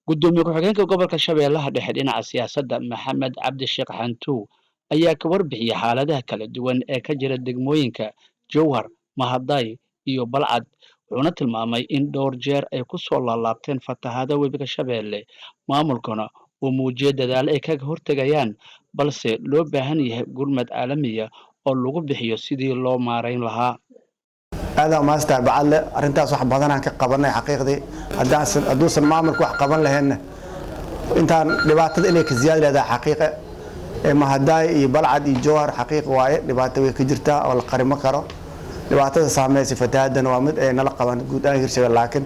gudoomiye ku-xigeenka gobolka Shabeellaha Dhexe dhinaca siyaasadda Maxamed Cabdi Sheekh Xantuu ayaa ka warbixiyay xaaladaha kala duwan ee ka jira degmooyinka Jowhar, Mahaday iyo Balcad wuxuuna tilmaamay in dhowr jeer ay ku soo laalaabteen fatahaada webiga Shabeelle maamulkuna uu muujiyay dadaal ay kaga hortagayaan balse loo baahan yahay gurmad caalami ah oo lagu bixiyo sidii loo maareyn lahaa هذا ما استعب على أرنتاس واحد بدنا كقبلنا حقيقي أدوس المعمل واحد قبلنا هنا أنت لبعت إليك زيادة هذا حقيقة ما هداي بلعد جوهر حقيقي وايد لبعت ويكجرتا أو القريمة كرو لبعت سامي صفتها دنوامد نلقى من جود أهير شيء لكن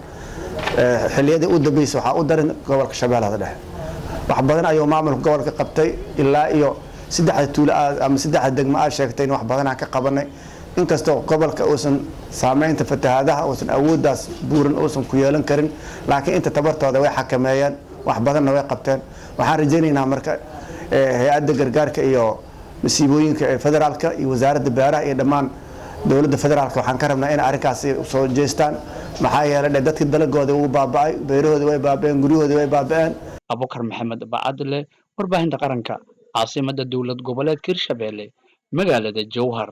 حلية دي أود بيس وحأقدر قبل الشباب هذا ده واحد بدنا أيوة معمل قبل كقبتي إلا أيوة سدح التول أم سدح الدجماء شيكتين واحد بدنا كقبلنا inkastoo gobolka uusan saameynta fatahaadaha uusan awooddaas buuran uusan ku yeelan karin laakiin inta tabartooda way xakameeyeen wax badanna way qabteen waxaan rajaynaynaa marka hay'adda gargaarka iyo masiibooyinka ee federaalka iyo wasaaradda beeraha iyo dhammaan dowladda federaalka waxaan ka rabnaa in arrinkaasi soo jeestaan maxaa yeelay dadka dalagooda uu baaba'ay beerahooda way baaba'een guryahooda way baaba'een Abubakar Maxamed Bacadle warbaahinta qaranka caasimadda dowlad goboleedka Hirshabelle magaalada Jowhar.